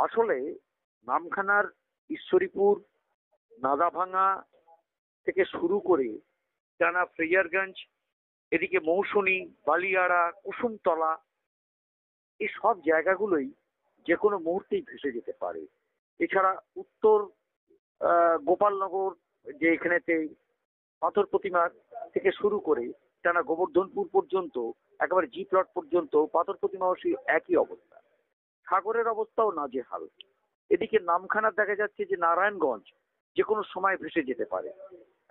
আসলে নামখানার ঈশ্বরীপুর, নাদাভাঙা থেকে শুরু করে টানা ফ্রেজারগঞ্জ, এদিকে মৌসুনী, বালিয়াড়া, কুসুমতলা, এই সব জায়গাগুলোই যে কোনো মুহূর্তেই ভেসে যেতে পারে। এছাড়া উত্তর গোপালনগর, যে এখানেতে পাথর প্রতিমার থেকে শুরু করে টানা গোবর্ধনপুর পর্যন্ত, একেবারে জি প্লট পর্যন্ত পাথর প্রতিমাও সেই একই অবস্থা। সাগরের অবস্থাও নাজেহাল। এদিকে নামখানা দেখা যাচ্ছে যে নারায়ণগঞ্জ যে কোনো সময় ভেসে যেতে পারে।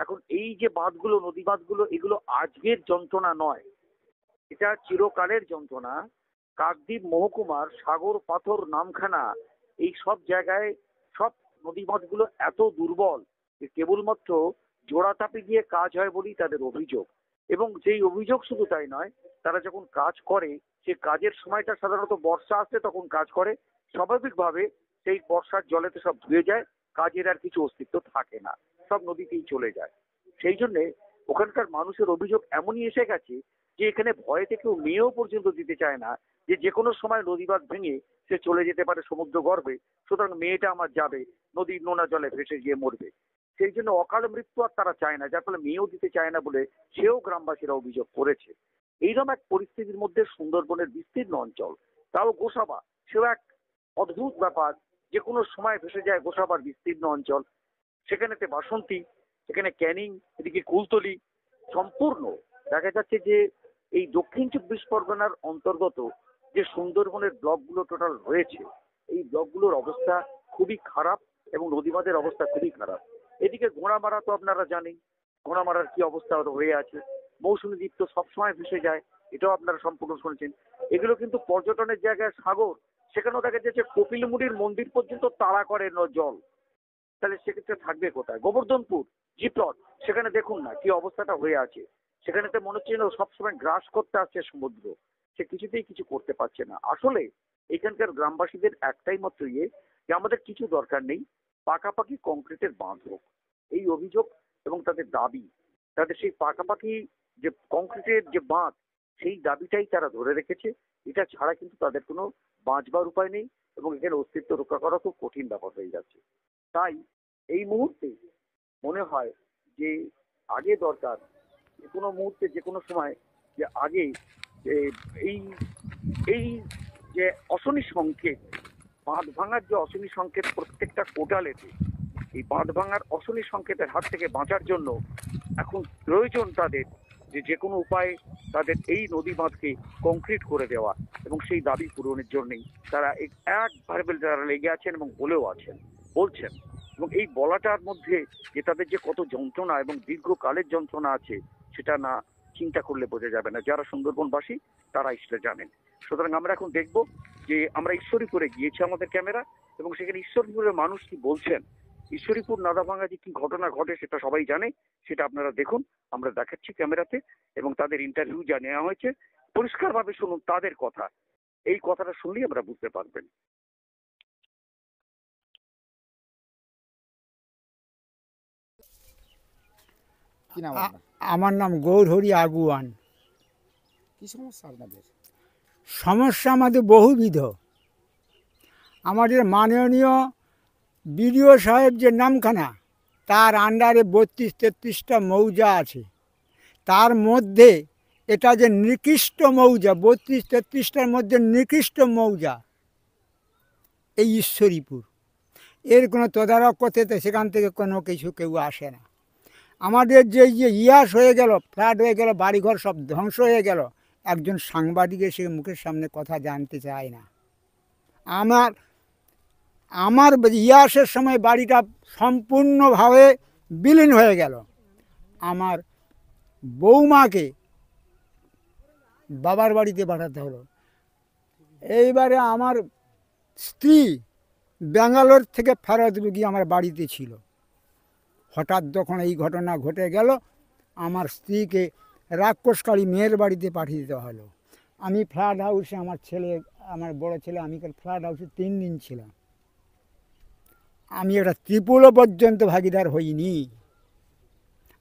এখন এই যে বাঁধগুলো, নদী বাঁধগুলো, এগুলো আজকের যন্ত্রণা নয়, এটা চিরকালের যন্ত্রণা। কাকদ্বীপ মহকুমার সাগর, পাথর, নামখানা, এই সব জায়গায় সব নদী বাঁধগুলো এত দুর্বল যে কেবলমাত্র জোড়াতাপি দিয়ে কাজ হয় বলেই তাদের অভিযোগ। এবং সেই অভিযোগ শুধু তাই নয়, তারা যখন কাজ করে সেই কাজের সময়টা সাধারণত বর্ষা আসলে তখন কাজ করে। স্বাভাবিকভাবে সেই বর্ষার জলেতে সব ধুয়ে যায়, কাজের আর কিছু অস্তিত্ব থাকে না, সব নদীতেই চলে যায়। সেই জন্যে ওখানকার মানুষের অভিযোগ এমনই এসে গেছে যে এখানে ভয়েতে কেউ মেয়েও পর্যন্ত দিতে চায় না, যে কোনো সময় নদীবাঁধ ভেঙে সে চলে যেতে পারে সমুদ্র গর্ভে, সুতরাং মেয়েটা আমার যাবে, নদীর নোনা জলে ভেসে গিয়ে মরবে। সেই জন্য অকাল মৃত্যু আর তারা চায় না, যার ফলে মেয়েও দিতে চায় না বলে সেও গ্রামবাসীরা অভিযোগ করেছে। এইরকম এক পরিস্থিতির মধ্যে সুন্দরবনের বিস্তীর্ণ অঞ্চল, তাও গোসাবা, সেও এক অদ্ভুত ব্যাপার, যে কোনো সময় ভেসে যায় গোসাবার বিস্তীর্ণ অঞ্চল। সেখানেতে বাসন্তী, সেখানে ক্যানিং, এদিকে কুলতলি, সম্পূর্ণ দেখা যাচ্ছে যে এই দক্ষিণ চব্বিশ পরগনার অন্তর্গত যে সুন্দরবনের ব্লকগুলো টোটাল রয়েছে, এই ব্লকগুলোর অবস্থা খুবই খারাপ এবং নদীবাঁধের অবস্থা খুবই খারাপ। এদিকে ঘোড়ামারা তো আপনারা জানেন, ঘোড়ামারার কি অবস্থা হয়ে আছে। মৌসুমী দ্বীপ তো সবসময় ভেসে যায়, এটাও আপনারা সম্পূর্ণ শুনেছেন। এগুলো কিন্তু পর্যটনের জায়গায় সাগর, সেখানেও দেখা যাচ্ছে কপিলমুড়ির মন্দির পর্যন্ত তাড়া করে জল। তাহলে সেক্ষেত্রে থাকবে কোথায়? গোবর্ধনপুর, জি প্লট, সেখানে দেখুন না কি অবস্থাটা হয়ে আছে। সেখানে তো মনে হচ্ছে সবসময় গ্রাস করতে আসছে সমুদ্র, সে কিছুতেই কিছু করতে পারছে না। আসলে এখানকার গ্রামবাসীদের একটাই মাত্র যে আমাদের কিছু দরকার নেই, পাকাপাকি কংক্রিটের বাঁধ হোক, এই অভিযোগ এবং তাদের দাবি। তাদের সেই পাকাপাকি যে কংক্রিটের যে বাঁধ, সেই দাবিটাই তারা ধরে রেখেছে। এটা ছাড়া কিন্তু তাদের কোনো বাঁচবার উপায় নেই এবং এখানে অস্তিত্ব রক্ষা করা খুব কঠিন ব্যাপার হয়ে যাচ্ছে। তাই এই মুহূর্তে মনে হয় যে আগে দরকার, যে কোনো মুহূর্তে যে কোনো সময়, যে আগে এই এই যে অশনি সংকেত, বাঁধ ভাঙার যে অশনি সংকেত প্রত্যেকটা কোটালেতে, এই বাঁধ ভাঙার অশনি সংকেতের হাত থেকে বাঁচার জন্য এখন প্রয়োজন তাদের যে কোনো উপায়ে তাদের এই নদী বাঁধকে কংক্রিট করে দেওয়া, এবং সেই দাবি পূরণের জন্যই তারা একবারে তারা লেগে আছেন এবং বলছেন। এবং এই বলাটার মধ্যে যে তাদের যে কত যন্ত্রণা এবং দীর্ঘকালের যন্ত্রণা আছে, সেটা না চিন্তা করলে বোঝা যাবে না। যারা সুন্দরবনবাসী তারা সেটা জানেন। সুতরাং আমরা এখন দেখব যে আমরা ঈশ্বরীপুরে গিয়েছি আমাদের ক্যামেরা, এবং সেখানে ঈশ্বরীপুরের মানুষ কি বলছেন, ঈশ্বরীপুর নাদাভাঙা যে কি ঘটনা ঘটে সেটা সবাই জানে, সেটা আপনারা দেখুন, আমরা দেখাচ্ছি ক্যামেরাতে, এবং তাদের ইন্টারভিউ যা নেওয়া হয়েছে পরিষ্কারভাবে শুনুন তাদের কথা। এই কথাটা শুনলেই আমরা বুঝতে পারবেন। আমার নাম গৌরহরি আগুয়ান। কি সমস্যা আপনাদের? সমস্যা আমাদের বহুবিধ। আমাদের মাননীয় বিডিও সাহেব যে নামখানা, তার আন্ডারে 32-33টা মৌজা আছে। তার মধ্যে এটা যে নিকৃষ্ট মৌজা, 32-33টার মধ্যে নিকৃষ্ট মৌজা এই ঈশ্বরীপুর। এর কোনো তদারক করতে সেখান থেকে কোনো কিছু কেউ আসে না। আমাদের যে ইয়াস হয়ে গেল, ফ্ল্যাট হয়ে গেল, বাড়িঘর সব ধ্বংস হয়ে গেল, একজন সাংবাদিক এসে মুখের সামনে কথা জানতে চায় না। আমার ইয়াসের সময় বাড়িটা সম্পূর্ণভাবে বিলীন হয়ে গেল। আমার বৌমাকে বাবার বাড়িতে পাঠাতে হলো। এইবারে আমার স্ত্রী ব্যাঙ্গালোর থেকে ফেরত গিয়ে আমার বাড়িতে ছিল। হঠাৎ যখন এই ঘটনা ঘটে গেল, আমার স্ত্রীকে রাক্ষসকালী মেয়ের বাড়িতে পাঠিয়ে দেওয়া হলো। আমি ফ্ল্যাট হাউসে, আমার বড় ছেলে, আমি ফ্ল্যাট হাউসে 3 দিন ছিলাম। আমি একটা ত্রিপুলও পর্যন্ত ভাগিদার হইনি।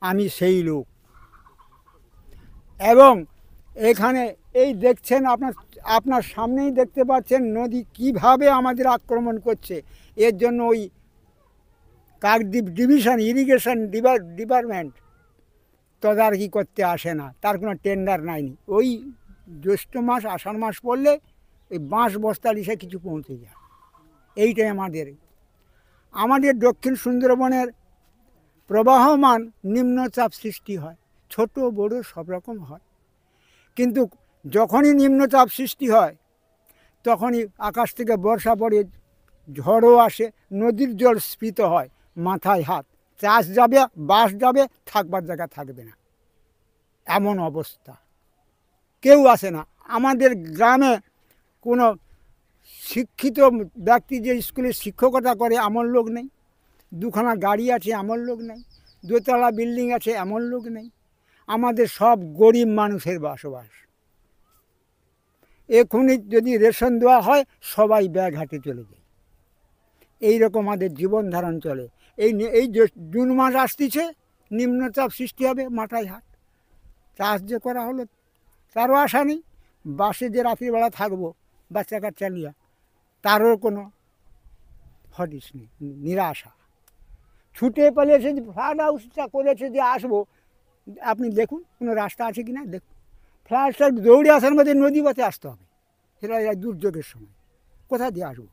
আমি সেই লোক। এবং এখানে এই দেখছেন, আপনার সামনেই দেখতে পাচ্ছেন নদী কিভাবে আমাদের আক্রমণ করছে। এর জন্য ওই কাকদ্বীপ ডিভিশন ইরিগেশন ডিপার্টমেন্ট তদারকি করতে আসে না, তার কোনো টেন্ডার নাইনি। ওই জ্যৈষ্ঠ মাস আষাঢ় মাস পড়লে ওই বাঁশ বস্তার এসে কিছু পৌঁছে যায়। এইটাই আমাদের দক্ষিণ সুন্দরবনের প্রবাহমান নিম্নচাপ সৃষ্টি হয়, ছোট বড় সব রকম হয়। কিন্তু যখনই নিম্নচাপ সৃষ্টি হয় তখনই আকাশ থেকে বর্ষা পড়ে, ঝড়ও আসে, নদীর জল স্ফীত হয়, মাথায় হাত, চাষ যাবে, বাস যাবে, থাকবার জায়গা থাকবে না, এমন অবস্থা। কেউ আসে না। আমাদের গ্রামে কোনো শিক্ষিত ব্যক্তি যে স্কুলে শিক্ষকতা করে এমন লোক নেই, দুখানা গাড়ি আছে এমন লোক নেই, দোতলা বিল্ডিং আছে এমন লোক নেই। আমাদের সব গরিব মানুষের বসবাস। এখনই যদি রেশন দেওয়া হয় সবাই ব্যাগ হাতে চলে যায়। এইরকম আমাদের জীবন ধারণ চলে। এই জুন মাস আসতেছে, নিম্নচাপ সৃষ্টি হবে, মাথায় হাত। চাষ যে করা হলো তারও আশা নেই। বাসে যে রাত্রিবেলা থাকবো বাচ্চা কাচ্চা নিয়ে, তারও কোনো হদিস নেই, নিরাশা। ছুটে পালিয়েছে, যে ফ্লাড হাউসটা করেছে যে আসবো, আপনি দেখুন কোনো রাস্তা আছে কি না দেখুন। ফ্লাডটা দৌড়ে আসার মধ্যে নদী পথে আসতে হবে, সেটা দুর্যোগের সময় কোথা দিয়ে আসবো?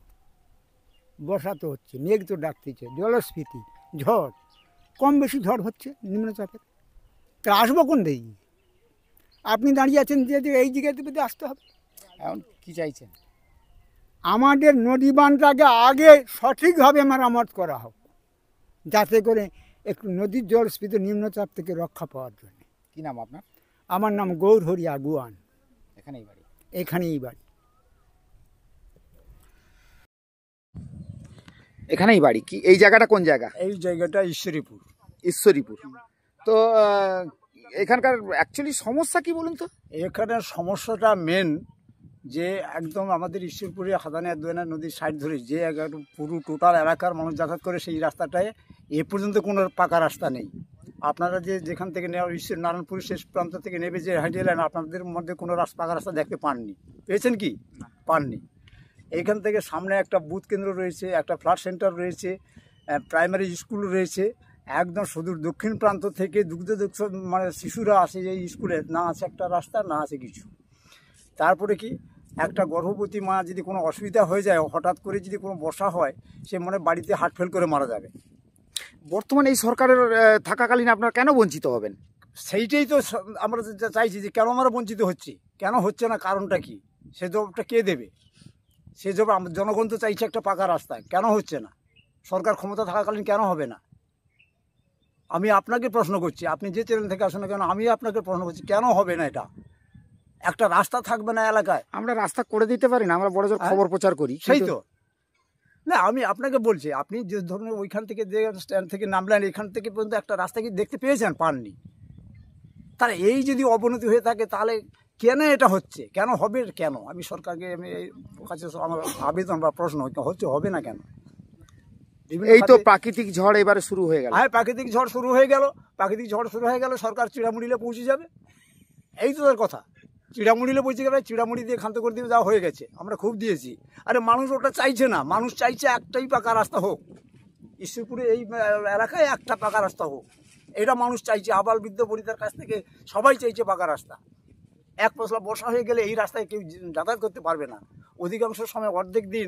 বর্ষা তো হচ্ছে, মেঘ তো ডাকতেছে, জলস্ফীতি, ঝড়, কম বেশি ঝড় হচ্ছে নিম্নচাপের, তা আসবো কোন দিকে? আপনি দাঁড়িয়ে আছেন যে এই জায়গাতে আসতে হবে। এখন কি চাইছেন? আমাদের নদী বাঁধটাকে আগে সঠিকভাবে মেরামত করা হোক, যাতে করে একটু নদীর জলস্ফীত নিম্নচাপ থেকে রক্ষা পাওয়ার জন্য। কি নাম আপনার? আমার নাম গৌরহরিয়া গুয়ান, এখানেই বাড়ি? এখানেই বাড়ি। এখানেই বাড়ি। কি এই জায়গাটা কোন জায়গা? এই জায়গাটা ঈশ্বরীপুর। ঈশ্বরীপুর। তো এখানকার অ্যাকচুয়ালি সমস্যা কি বলুন তো? এখানে সমস্যাটা মেন যে একদম আমাদের ঈশ্বরপুরে হাদানে দোয়েনা নদীর সাইড ধরে যে পুরো টোটাল এলাকার মানুষ যাতায়াত করে, সেই রাস্তাটায় এ পর্যন্ত কোনো পাকা রাস্তা নেই। আপনারা যেখান থেকে নেওয়া ঈশ্বর নারায়ণপুর শেষ প্রান্ত থেকে নেবে যে হাইডে এলেন, আপনাদের মধ্যে কোনো পাকা রাস্তা দেখতে পাননি, পেয়েছেন কি? পাননি। এইখান থেকে সামনে একটা বুথ কেন্দ্র রয়েছে, একটা ফ্লাড সেন্টার রয়েছে, প্রাইমারি স্কুল রয়েছে। একদম সুদূর দক্ষিণ প্রান্ত থেকে দুগ্ধ মানে শিশুরা আসে এই স্কুলে, না আছে একটা রাস্তা, না আছে কিছু। তারপরে কি, একটা গর্ভবতী মা যদি কোনো অসুবিধা হয়ে যায়, হঠাৎ করে যদি কোনো বর্ষা হয়, সে মনে বাড়িতে হার্ট ফেল করে মারা যাবে। বর্তমানে এই সরকারের থাকাকালীন আপনারা কেন বঞ্চিত হবেন? সেইটাই তো আমরা চাইছি যে কেন আমরা বঞ্চিত হচ্ছি, কেন হচ্ছে না, কারণটা কি? সে জবাবটা কে দেবে? সে জবাব জনগণ তো চাইছে একটা পাকা রাস্তা, কেন হচ্ছে না? সরকার ক্ষমতা থাকাকালীন কেন হবে না? আমি আপনাকে প্রশ্ন করছি, আপনি যে চ্যানেল থেকে আসুন না কেন, আমি আপনাকে প্রশ্ন করছি কেন হবে না? এটা একটা রাস্তা থাকবে না এলাকায়? আমরা রাস্তা করে দিতে পারি না, আমরা বড় জোর খবর প্রচার করি। সেই তো না, আমি আপনাকে বলছি, আপনি যে ধরনের ওইখান থেকে যে স্ট্যান্ড থেকে নামলেন, এখান থেকে পর্যন্ত একটা রাস্তা কি দেখতে পেয়েছেন? পাননি। তাহলে এই যদি অবনতি হয়ে থাকে, তাহলে কেন এটা হচ্ছে, কেন হবে কেন? আমি সরকারকে আমি এই কাছে আমার আবেদন বা প্রশ্ন হচ্ছে, হবে না কেন? এই তো প্রাকৃতিক ঝড় এবারে শুরু হয়ে গেল। হ্যাঁ, প্রাকৃতিক ঝড় শুরু হয়ে গেল। প্রাকৃতিক ঝড় শুরু হয়ে গেল, সরকার চিড়ামুড়িলে পৌঁছে যাবে, এই তো তার কথা। চিড়ামুড়িলে পৌঁছে গেলে, চিড়ামুড়ি দিয়ে ক্ষান্ত করে দিয়ে যাওয়া হয়ে গেছে, আমরা খুব দিয়েছি। আরে মানুষ ওটা চাইছে না, মানুষ চাইছে একটাই পাকা রাস্তা হোক, ঈশ্বরপুরে এই এলাকায় একটা পাকা রাস্তা হোক, এটা মানুষ চাইছে। আবাল বৃদ্ধ বনিতার কাছ থেকে সবাই চাইছে পাকা রাস্তা। এক পশলা বর্ষা হয়ে গেলে এই রাস্তায় কেউ যাতায়াত করতে পারবে না। অধিকাংশ সময় অর্ধেক দিন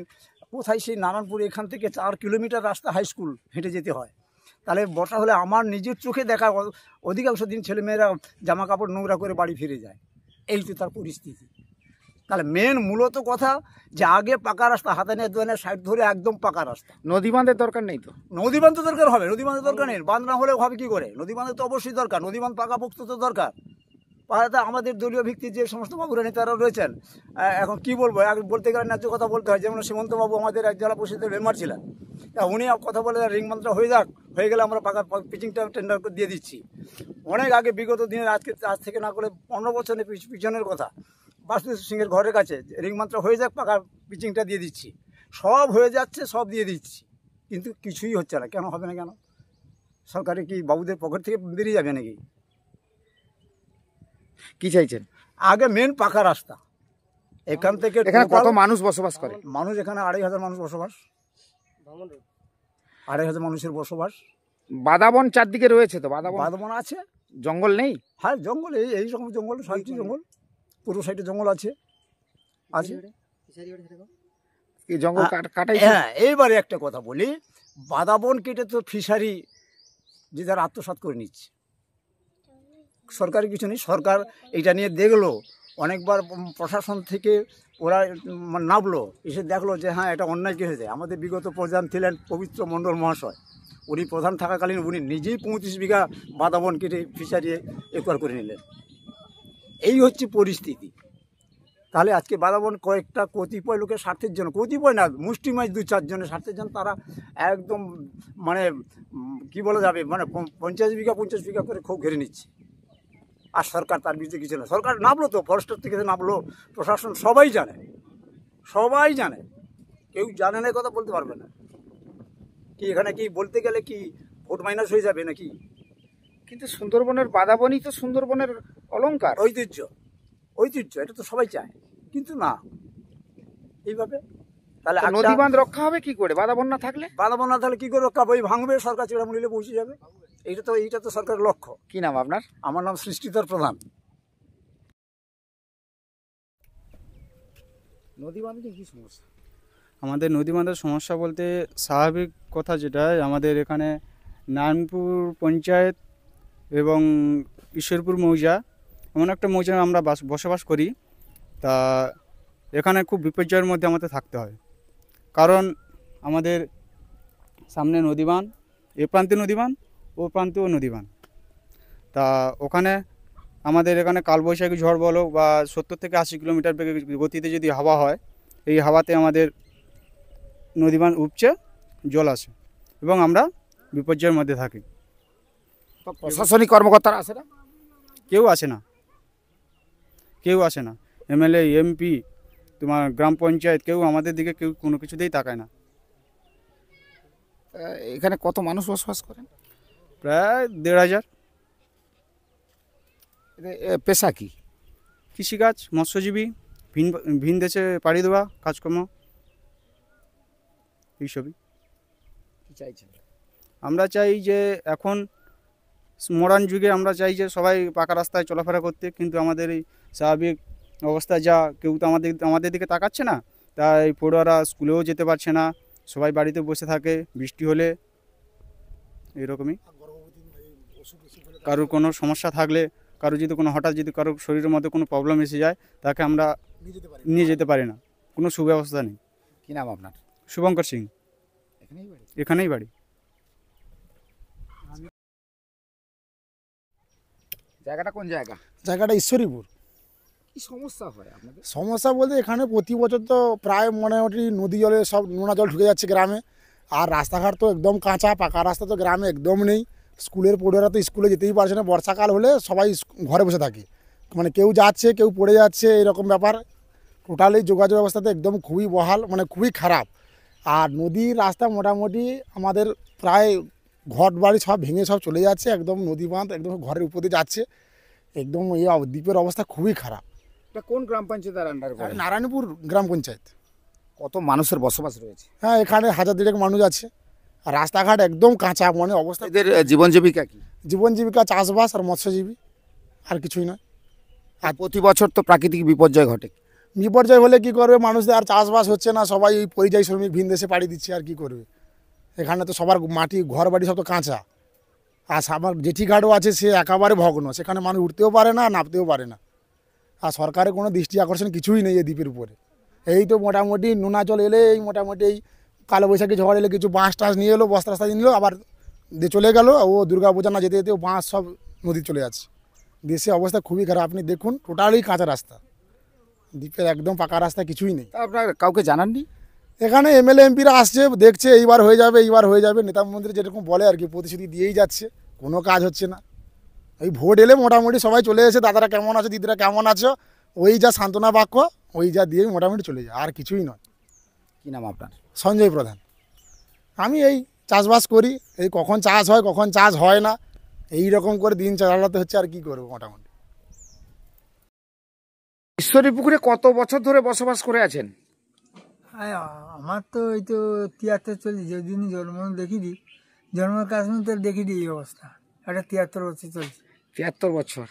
কোথায় সেই নারায়ণপুর এখান থেকে 4 কিলোমিটার রাস্তা হাই স্কুল হেঁটে যেতে হয়। তাহলে বর্ষা হলে আমার নিজের চোখে দেখা অধিকাংশ দিন ছেলেমেয়েরা জামা কাপড় নোংরা করে বাড়ি ফিরে যায়, এই তো তার পরিস্থিতি। তাহলে মেন মূলত কথা যে আগে পাকা রাস্তা, হাতানের দোয়ানের সাইড ধরে একদম পাকা রাস্তা। নদী বাঁধের দরকার নেই তো? নদী বাঁধ তো দরকার হবে, নদী বাঁধের দরকার নেই, বাঁধ না হলে হবে কি করে? নদী বাঁধের তো অবশ্যই দরকার, নদী বাঁধ পাকা পোক্ত তো দরকার। পাড়াতে আমাদের দলীয় ভিত্তির যে সমস্ত বাবুরা নেতারা রয়েছেন, এখন কি বলবো, বলতে গেলে ন্যায্য কথা বলতে হয়। যেমন সীমন্তবাবু আমাদের এক জেলা পরিষদের মেম্বার ছিলেন, তা উনি কথা বলে রিং মাত্রা হয়ে যাক, হয়ে গেলে আমরা পাকা পিচিংটা টেন্ডার করে দিয়ে দিচ্ছি। অনেক আগে বিগত দিনের আজ থেকে না করে 15 বছরের পিছনের কথা, বাসুদেব সিংয়ের ঘরের কাছে রিং মাত্রা হয়ে যাক, পাকা পিচিংটা দিয়ে দিচ্ছি। সব হয়ে যাচ্ছে, সব দিয়ে দিচ্ছি, কিন্তু কিছুই হচ্ছে না। কেন হবে না কেন? সরকারে কি বাবুদের পকেট থেকে বেরিয়ে যাবে নাকি? কি চাইছেন? আগে মেন পাকা রাস্তা এখান থেকে এখানে কত total মানুষ বসবাস করে? মানুষ, এখানে 2500 মানুষ বসবাস, 2500 মানুষের বসবাস। বাদাবন চারদিকে রয়েছে, তো বাদাবন বাঁধবন আছে, জঙ্গল নেই? হ্যাঁ জঙ্গল, এই রকম জঙ্গল, সাইডে জঙ্গল, পুরো সাইডে জঙ্গল আছে। এই জঙ্গল কাটাই? হ্যাঁ, এইবারে একটা কথা বলি, বাঁধবন কেটে তো ফিশারি যে যারা আত্মসাৎ করে নিচ্ছে, সরকারি কিছু নেই। সরকার এটা নিয়ে দেখলো, অনেকবার প্রশাসন থেকে ওরা নামলো, এসে দেখলো যে হ্যাঁ এটা অন্যায় হয়েছে। আমাদের বিগত প্রধান ছিলেন পবিত্র মণ্ডল মহাশয়, উনি প্রধান থাকাকালীন উনি নিজেই 35 বিঘা বাঁধবন কেটে ফিশারি একর করে নিলেন। এই হচ্ছে পরিস্থিতি। তাহলে আজকে বাঁধবন কয়েকটা কতিপয় লোকের স্বার্থের জন্য, কতিপয় না, মুষ্টিমাজ 2-4 জনের স্বার্থের জন্য তারা একদম মানে কি বলা যাবে, মানে 50 বিঘা করে খুব ঘিরে নিচ্ছে। আর সরকার তার বিরুদ্ধে কিছু না। সরকার নামলো তো, ফরেস্টার থেকে নামলো, প্রশাসন সবাই জানে, সবাই জানে, কেউ জানে না কথা বলতে পারবে না। কি এখানে কি বলতে গেলে কি ভোট মাইনাস হয়ে যাবে নাকি? কিন্তু সুন্দরবনের বাদাবনই তো সুন্দরবনের অলংকার, ঐতিহ্য, ঐতিহ্য, এটা তো সবাই চায়, কিন্তু না এইভাবে। তাহলে তো নদী বাঁধ রক্ষা হবে কি করে বাদাবন না থাকলে? বাঁধবো না, তাহলে কি করে রক্ষা? বই ভাঙবে, সরকার চিড়ামুড়িলে পৌঁছে যাবে। এইটা তো সরকারের লক্ষ্য। কি নাম আপনার? আমার নাম সৃষ্টিধর প্রধান। নদী বাঁধ নিয়ে কি সমস্যা? আমাদের নদী বাঁধের সমস্যা বলতে স্বাভাবিক কথা যেটা, আমাদের এখানে নারায়ণপুর পঞ্চায়েত এবং ঈশ্বরপুর মৌজা, এমন একটা মৌজায় আমরা বসবাস করি। তা এখানে খুব বিপর্যয়ের মধ্যে আমাদের থাকতে হয়, কারণ আমাদের সামনে নদী বাঁধ, এ প্রান্তে নদী বাঁধ, ও প্রান্তেও নদী বাঁধ। তা ওখানে আমাদের এখানে কালবৈশাখী ঝড় বলো বা 70 থেকে 80 কিলোমিটার বেগে গতিতে যদি হাওয়া হয়, এই হাওয়াতে আমাদের নদী বাঁধ উপচে জল আসে এবং আমরা বিপর্যয়ের মধ্যে থাকি। প্রশাসনিক কর্মকর্তারা আসে না? কেউ আসে না, কেউ আসে না। এমএলএ, এমপি, তোমার গ্রাম পঞ্চায়েত, কেউ আমাদের দিকে কেউ কোনো কিছুতেই তাকায় না। এখানে কত মানুষ বসবাস করেন? প্রায় 1500। পেশা কি? কৃষিকাজ, মৎস্যজীবী, ভিন দেশে পাড়ি দেওয়া কাজকর্ম, এইসবই। কি চাইছেন? আমরা চাই যে এখন মডার্ন যুগে আমরা চাই যে সবাই পাকা রাস্তায় চলাফেরা করতে, কিন্তু আমাদের এই স্বাভাবিক অবস্থা যা, কেউ তো আমাদের দিকে তাকাচ্ছে না। তাই পড়ুয়ারা স্কুলেও যেতে পারছে না, সবাই বাড়িতে বসে থাকে বৃষ্টি হলে। এরকমই কারোর কোনো সমস্যা থাকলে, কারো যদি কোনো হঠাৎ যদি কারোর শরীরের মধ্যে কোনো প্রবলেম এসে যায়, তাকে আমরা নিয়ে যেতে পারি না, কোনো সুব্যবস্থা নেই। কি নাম আপনার? শুভঙ্কর সিং। এখানেই বাড়ি। জায়গাটা কোন জায়গা? জায়গাটা ঈশ্বরীপুর। কি সমস্যা হয় আপনাদের? সমস্যা বলতে এখানে প্রতি বছর তো প্রায় মোটামুটি নদী জলে সব নোনা জল ঢুকে যাচ্ছে গ্রামে। আর রাস্তাঘাট তো একদম কাঁচা, পাকা রাস্তা তো গ্রামে একদম নেই। স্কুলের পড়ুয়ারা তো স্কুলে যেতেই পারছে না, বর্ষাকাল হলে সবাই ঘরে বসে থাকে, মানে কেউ যাচ্ছে কেউ পড়ে যাচ্ছে, এরকম ব্যাপার। টোটালি যোগাযোগ ব্যবস্থা তো একদম খুবই বহাল, মানে খুবই খারাপ। আর নদীর রাস্তা মোটামুটি আমাদের প্রায় ঘর বাড়ি সব ভেঙে সব চলে যাচ্ছে, একদম নদী বাঁধ একদম ঘরের উপর দিয়ে যাচ্ছে, একদম এই দ্বীপের অবস্থা খুবই খারাপ। এটা কোন গ্রাম পঞ্চায়েতের আন্ডার করে? নারায়ণপুর গ্রাম পঞ্চায়েত। কত মানুষের বসবাস রয়েছে? হ্যাঁ, এখানে 1000 মানুষ আছে। আর রাস্তাঘাট একদম কাঁচা, মানে অবস্থা। এদের জীবন জীবিকা কি? জীবন জীবিকা চাষবাস আর মৎস্যজীবী, আর কিছুই নয়। আর প্রতি বছর তো প্রাকৃতিক বিপর্যয় ঘটে। বিপর্যয় হলে কি করবে মানুষদের? আর চাষবাস হচ্ছে না, সবাই ওই পরিযায়ী শ্রমিক ভিন দেশে পাড়ি দিচ্ছে, আর কি করবে? এখানে তো সবার মাটি ঘর বাড়ি সব তো কাঁচা। আর আমার জেঠিঘাটও আছে, সে একেবারে ভগ্ন, সেখানে মানুষ উঠতেও পারে না, নামতেও পারে না। আর সরকারের কোনো দৃষ্টি আকর্ষণ কিছুই নেই এই দ্বীপের উপরে। এই তো মোটামুটি নোনা জল এলে, এই মোটামুটি এই কালবৈশাখী ঝড় এলে কিছু বাঁশ টাস নিয়ে এলো, বস্তা রাস্তা নিয়ে এলো, আবার দিয়ে চলে গেল। ও দুর্গা পূজা না যেতে যেতে বাঁশ সব নদী চলে যাচ্ছে। দেশের অবস্থা খুবই খারাপ, আপনি দেখুন, টোটালি কাঁচা রাস্তা, দ্বীপের একদম পাকা রাস্তা কিছুই নেই। তা আপনার কাউকে জানাননি? এখানে এমএলএ এমপিরা আসছে, দেখছে এইবার হয়ে যাবে, এইবার হয়ে যাবে, নেতা মন্ত্রী যেরকম বলে আর কি, প্রতিশ্রুতি দিয়েই যাচ্ছে, কোনো কাজ হচ্ছে না। ওই ভোট এলে মোটামুটি সবাই চলে এসে দাদারা কেমন আছো, দিদিরা কেমন আছো, ওই যা সান্ত্বনা বাক্য, ওই যা দিয়েই মোটামুটি চলে যায়, আর কিছুই নয়। কি নাম আপনার? সঞ্জয় প্রধান। আমি এই চাষবাস করি, এই কখন চাষ হয় কখন চাষ হয় না, এই রকম করে দিন চালাতে হচ্ছে, আর কি করবো মোটামুটি। ঈশ্বরী পুকুরে কত বছর ধরে বসবাস করে আছেন? আমার তো এই তো 73 চলছে, যেদিন জন্ম দেখিনি, জন্মের কাশ্মীর তো দেখিনি এই অবস্থা। এটা 73 বছর চলছে। 73 বছর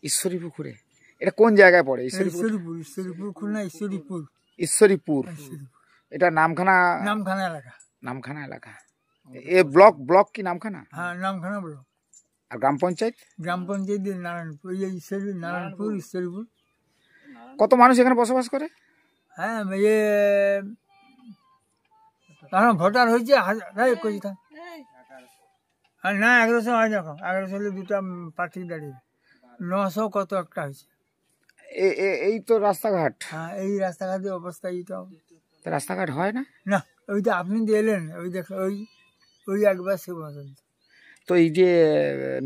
ঈশ্বরী পুকুরে। এটা কোন জায়গায় পড়ে? ঈশ্বরীপুর, খুলনা ঈশ্বরীপুর। ঈশ্বরীপুর এটা নামখানা এলাকা। নামখানা এলাকা। এ ব্লক কি নামখানা? হ্যাঁ, নামখানা ব্লক। আর গ্রাম পঞ্চায়েত? গ্রাম পঞ্চায়েত নারায়ণপুর, নারায়ণপুর ঈশ্বরীপুর। কত মানুষ এখানে বসবাস করে? হ্যাঁ, তখন ভোটার হয়েছে না 1100 হয়, দেখো 1100 হলে 2টা প্রার্থী দাঁড়িয়ে 900 কত একটা হয়েছে। এই তো রাস্তাঘাট। হ্যাঁ, এই রাস্তাঘাটের অবস্থা এইটাও। রাস্তাঘাট হয় না? না, ওই তো আপনি যে এলেন, ওই দেখো ওই একবার সে মতন। তো এই যে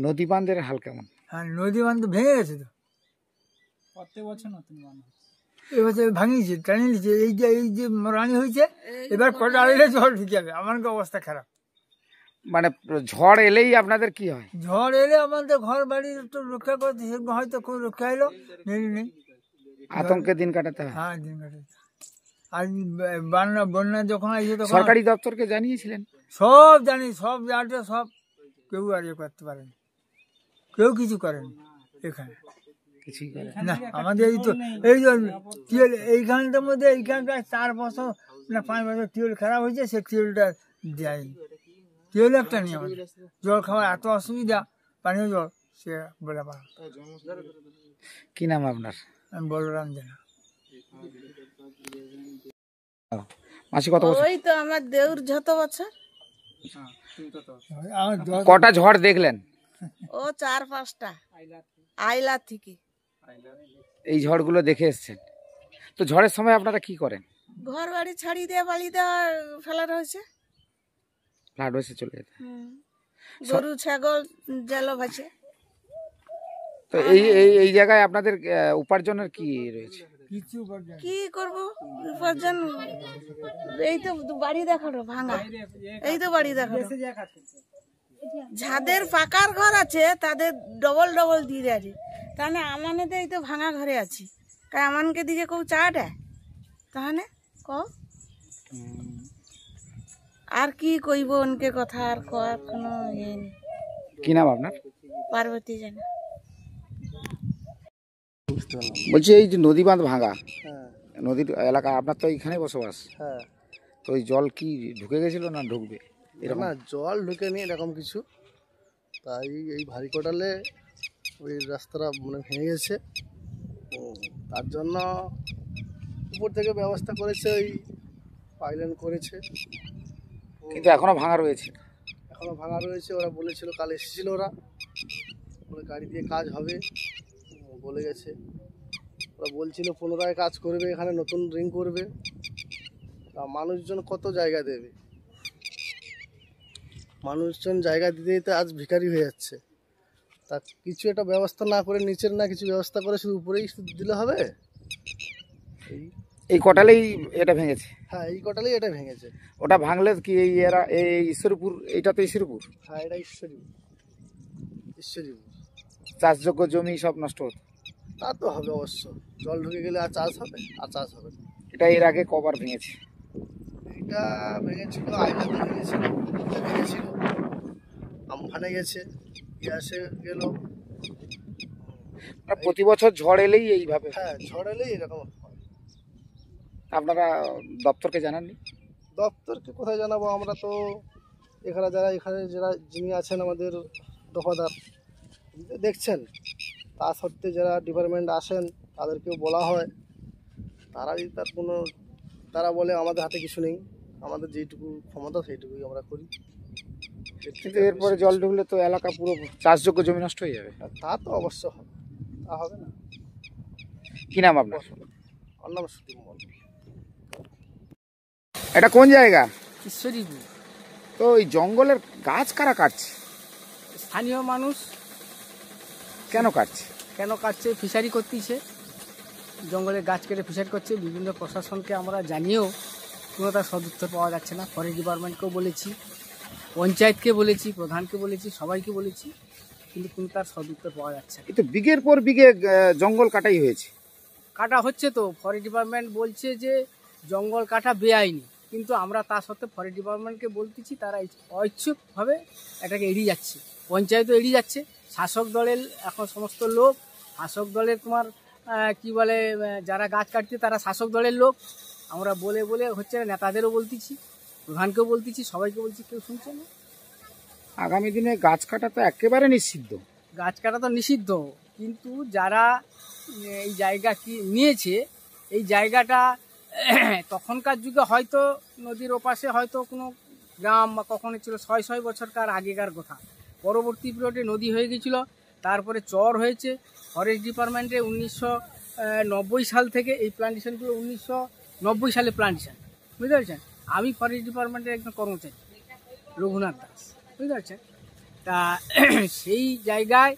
নদী বাঁধের হাল কেমন? হ্যাঁ, নদী বাঁধ তো ভেঙে গেছে তো। প্রত্যেক বছর নতুন বাঁধ এবছর ভাঙিয়েছে, টানিয়ে নিচ্ছে। এই যে রানি হয়েছে, এবার কটা আড়াইলে জল ঢুকে যাবে। আমার অবস্থা খারাপ। মানে ঝড় এলেই আপনাদের কি হয়? ঝড় এলে আমাদের ঘর বাড়ি একটু রক্ষা করতে, সেরকম হয়তো খুব রক্ষা এলো, নেই আতঙ্কে দিন কাটাতে হয়। হ্যাঁ, দিন কাটাতে। আর বন্যা যখন আসছে তখন সরকারি দপ্তরকে জানিয়েছিলেন? সব জানি, সব জানতে, সব কেউ আর ইয়ে করতে পারেনি, কেউ কিছু করেনি এখানে। কিছুই করে না, আমাদের এই তো এইখানটার মধ্যে এইখানটা 4 বছর না 5 বছর টিউবওয়েল খারাপ হয়েছে, সে টিউবওয়েলটা দেয়নি। টিউবওয়েল একটা নিয়ে আমাদের জল খাওয়ার এত অসুবিধা, পানীয় জল সে বলে পারে। কি নাম আপনার? আমি বলরাম জানা। মাসি কত বছর? ওই তো আমার দেউর যত বছর। কটা ঝড় দেখলেন? ও 4-5টা আইলা থেকে। এই ঝড়গুলো দেখে এসছেন। তো ঝড়ের সময় আপনারা কি করেন? ঘর বাড়ি ছাড়ি দিয়ে বাড়ি দেওয়া ফেলা রয়েছে, ফ্লাড হয়েছে চলে যেতে। গরু ছাগল জল ভাসে। তো এই জায়গায় আপনাদের উপার্জনের কি রয়েছে? কি করব উপার্জন? এই তো বাড়ি দেখালো ভাঙা, এই তো বাড়ি দেখালো। যাদের পাকার ঘর আছে তাদের ডবল দিয়ে আছে, তাহলে আমাদের এই তো ভাঙা ঘরে আছি। আমানকে দিকে কেউ চা দেয় তাহলে আর কি কইব? অনকে কথা আর কর কোনো ইয়ে নেই। কি নাম আপনার? পার্বতী জানা। বলছি এই যে নদী বাঁধ ভাঙা, নদীর এলাকা, আপনার তো এইখানে বসবাস। হ্যাঁ, তো ওই জল কি ঢুকে গেছিল না ঢুকবে? এরকম না, জল ঢুকেনি এরকম কিছু। তাই এই ভারী কোটালে ওই রাস্তাটা মানে ভেঙে গেছে, তার জন্য উপর থেকে ব্যবস্থা করেছে, ওই পাইলাইন করেছে। কিন্তু এখনো ভাঙা রয়েছে। এখনো ভাঙা রয়েছে। ওরা বলেছিল, কাল এসেছিল ওরা, বলে গাড়ি দিয়ে কাজ হবে বলে গেছে। ওরা বলছিল পুনরায় কাজ করবে, এখানে নতুন রিং করবে। তা মানুষজন কত জায়গা দেবে? মানুষজন জায়গা দিতে দিতে আজ ভিখারি হয়ে যাচ্ছে। তা কিছু একটা ব্যবস্থা না করে, নিচের না কিছু ব্যবস্থা করে শুধু উপরেই শুধু দিলে হবে? এই কটালেই এটা ভেঙেছে? হ্যাঁ, এই কটালেই এটা ভেঙেছে। ওটা ভাঙলে কি এই ঈশ্বরপুর, এইটা তো ঈশ্বরপুর? হ্যাঁ, এটা ঈশ্বরপুর। চাষযোগ্য জমি সব নষ্ট হতো? তা তো হবে অবশ্য, জল ঢুকে গেলে আর চাষ হবে? আর চাষ হবে না। এটা এর আগে কবার ভেঙেছে? এটা ভেঙেছিল, আইলাতে ভেঙেছিল, আমফানে গেছে, গ্যাসে গেল। প্রতি বছর ঝড় এলেই এইভাবে? হ্যাঁ, ঝড় এলেই এরকম হয়। আপনারা দপ্তরকে জানাননি? দপ্তরকে কোথায় জানাবো? আমরা তো এখানে যিনি আছেন আমাদের দফাদার, দেখছেন, তা সত্ত্বে যারা ডিপার্টমেন্ট আসেন তাদেরকেও বলা হয়, তারা বলে আমাদের হাতে কিছু নেই, আমাদের যেটুকু ক্ষমতা সেইটুকুই আমরা করি। কিন্তু এরপরে জল ঢুকলে তো এলাকা পুরো চাষযোগ্য জমি নষ্ট হয়ে যাবে। তা তো অবশ্য হবে, তা হবে না। কি নাম আপনার? আমার নাম সুদীপ মন্ডল। এটা কোন জায়গা? ঈশ্বরীপুর। তো ওই জঙ্গলের গাছ কারা কাটছে? স্থানীয় মানুষ। কেন কাটছে? ফিশারি করতেছে, জঙ্গলের গাছ কেটে ফিশারি করছে। বিভিন্ন প্রশাসনকে আমরা জানিয়েও কোনো তার সদুত্তর পাওয়া যাচ্ছে না। ফরেস্ট ডিপার্টমেন্টকেও বলেছি, পঞ্চায়েতকে বলেছি, প্রধানকে বলেছি, সবাইকে বলেছি, কিন্তু কোনো তার সদুত্তর পাওয়া যাচ্ছে না। এই তো বিঘের পর বিঘে জঙ্গল কাটাই হয়েছে। কাটা হচ্ছে তো, ফরেস্ট ডিপার্টমেন্ট বলছে যে জঙ্গল কাটা বেআইনি, কিন্তু আমরা তা সত্ত্বেও ফরেস্ট ডিপার্টমেন্টকে বলতেছি, তারা অইচ্ছুকভাবে এটাকে এড়িয়ে যাচ্ছে, পঞ্চায়েতও এড়িয়ে যাচ্ছে। শাসক দলের এখন সমস্ত লোক, শাসক দলের তোমার কি বলে, যারা গাছ কাটছে তারা শাসক দলের লোক। আমরা বলে বলে হচ্ছে না, নেতাদেরও বলতেছি, প্রধানকেও বলতেছি, সবাইকে বলছি, কেউ শুনছে না। আগামী দিনে গাছ কাটা তো একেবারে নিষিদ্ধ। গাছ কাটা তো নিষিদ্ধ, কিন্তু যারা এই জায়গা কি নিয়েছে, এই জায়গাটা তখনকার যুগে হয়তো নদীর ওপাশে হয়তো কোনো গ্রাম বা কখনো ছিল 600 বছরকার আগেকার কথা। পরবর্তী পিরিয়ডে নদী হয়ে গেছিলো, তারপরে চর হয়েছে। ফরেস্ট ডিপার্টমেন্টে 1990 সাল থেকে এই প্লান্টেশনগুলো 1990 সালে প্লান্টেশন, বুঝতে পারছেন। আমি ফরেস্ট ডিপার্টমেন্টের একজন কর্মচারী, রঘুনাথ দাস, বুঝতে পারছেন। তা সেই জায়গায়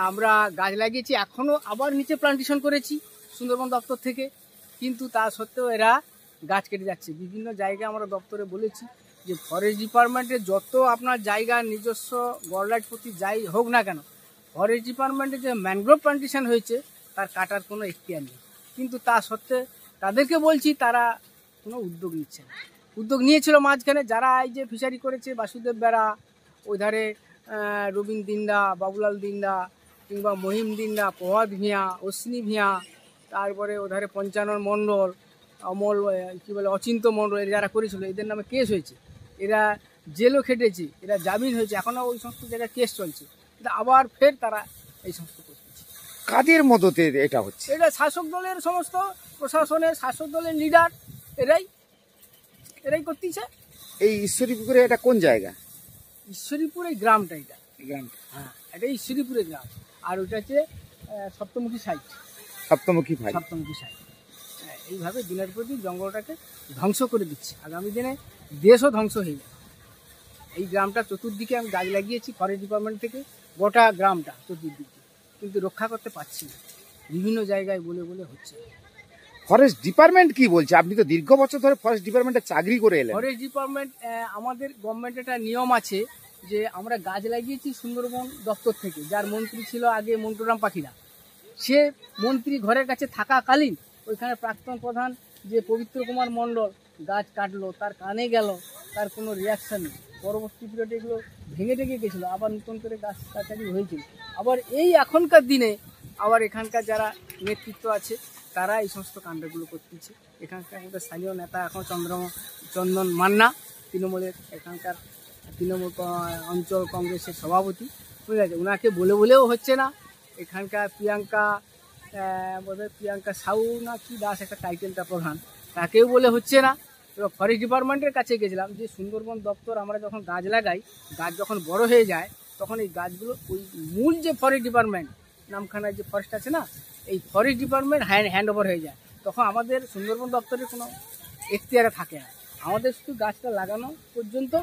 আমরা গাছ লাগিয়েছি, এখনও আবার নিচে প্লান্টেশন করেছি সুন্দরবন দপ্তর থেকে, কিন্তু তা সত্ত্বেও এরা গাছ কেটে যাচ্ছে। বিভিন্ন জায়গায় আমরা দপ্তরে বলেছি যে ফরেস্ট ডিপার্টমেন্টে যত আপনার জায়গা নিজস্ব গড়লাইট প্রতি যাই হোক না কেন, ফরেস্ট ডিপার্টমেন্টে যে ম্যানগ্রোভ প্লান্টেশন হয়েছে তার কাটার কোনো এখতিয়ার নেই, কিন্তু তা সত্ত্বে তাদেরকে বলছি, তারা কোনো উদ্যোগ নিচ্ছে না। উদ্যোগ নিয়েছিল মাঝখানে যারা এই যে ফিশারি করেছে, বাসুদেব বেড়া, ওই ধারে রবীন দিন্দা, বাবুলাল দিন্দা, কিংবা মহিম দিন্দা, প্রভাত ভিয়া, অশ্বিনী ভিয়া, তারপরে ওধারে পঞ্চানন মণ্ডল, অমল কী বলে অচিন্ত মণ্ডল, এরা যারা করেছিল এদের নামে কেস হয়েছে, এরা জেলও খেটেছে, এরা জামিন হয়েছে, এখনও ওই সমস্ত জায়গায় কেস চলছে, কিন্তু আবার ফের তারা এই সমস্ত করতেছে। কাদের মদতে এটা হচ্ছে? এটা শাসক দলের সমস্ত প্রশাসনের, শাসক দলের লিডার, এরাই করতেছে। এই ঈশ্বরীপুরে এটা কোন জায়গা? ঈশ্বরীপুর এই গ্রামটা, এটা গ্রামটা, হ্যাঁ, এটা ঈশ্বরীপুরের গ্রাম। আর ওইটা হচ্ছে সপ্তমুখী সাইট, সপ্তমুখী ভাই, সপ্তমুখী সাইট। এইভাবে দিনের পর দিন জঙ্গলটাকে ধ্বংস করে দিচ্ছে, আগামী দিনে দেশও ধ্বংস হয়ে যাবে। এই গ্রামটা চতুর্দিকে আমি গাছ লাগিয়েছি ফরেস্ট ডিপার্টমেন্ট থেকে, গোটা গ্রামটা চতুর্দিকে, কিন্তু রক্ষা করতে পারছি না, বিভিন্ন জায়গায় বলে বলে হচ্ছে। ফরেস্ট ডিপার্টমেন্ট কি বলছে? আপনি তো দীর্ঘ বছর ধরে ফরেস্ট ডিপার্টমেন্টে চাকরি করে এলেন। ফরেস্ট ডিপার্টমেন্ট, আমাদের গভর্নমেন্টের একটা নিয়ম আছে যে আমরা গাছ লাগিয়েছি সুন্দরবন দপ্তর থেকে, যার মন্ত্রী ছিল আগে মন্টুরাম পাখিরা, সে মন্ত্রী ঘরের কাছে থাকাকালীন ওইখানে প্রাক্তন প্রধান যে পবিত্র কুমার মণ্ডল গাছ কাটলো, তার কানে গেল, তার কোনো রিয়াকশান নেই। পরবর্তী পিরিয়ডে এগুলো ভেঙে টেঙে গেছিলো, আবার নতুন করে গাছ কাটাকাটি হয়েছিল। আবার এই এখনকার দিনে আবার এখানকার যারা নেতৃত্ব আছে তারা এই সমস্ত কাণ্ডগুলো করতেছে। এখানকার আমাদের স্থানীয় নেতা এখন চন্দন মান্না, তৃণমূলের এখানকার তৃণমূল অঞ্চল কংগ্রেসের সভাপতি, ঠিক আছে, ওনাকে বলে বলেও হচ্ছে না। এখানকার বোধহয় প্রিয়াঙ্কা সাউ না কি দাস একটা টাইটেলটা প্রধান, তাকেও বলে হচ্ছে না। এবার ফরেস্ট ডিপার্টমেন্টের কাছে গেছিলাম যে সুন্দরবন দপ্তর আমরা যখন গাছ লাগাই, গাছ যখন বড় হয়ে যায় তখন এই গাছগুলো ওই মূল যে ফরেস্ট ডিপার্টমেন্ট নামখানায় যে ফরেস্ট আছে না, এই ফরেস্ট ডিপার্টমেন্ট হ্যান্ড ওভার হয়ে যায়, তখন আমাদের সুন্দরবন দপ্তরের কোনো এখতিয়ারে থাকে না। আমাদের শুধু গাছটা লাগানো পর্যন্ত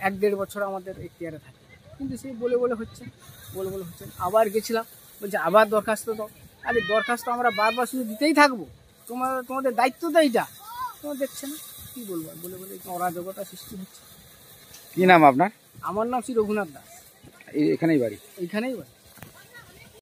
1-1.5 বছর আমাদের এখতিয়ারে থাকে, কিন্তু সেই বলে বলে হচ্ছে। আবার গেছিলাম, বলছে আবার দরখাস্ত দাও। আরে দরখাস্ত আমরা বারবার শুধু দিতেই থাকবো, তোমাদের দায়িত্ব তো এইটা, তোমার দেখছে না, কী বলবো, বলে বলে অরাজকতা সৃষ্টি হচ্ছে। কি নাম আপনার? আমার নাম শ্রী রঘুনাথ দাস। এখানেই বাড়ি? এইখানেই বাড়ি।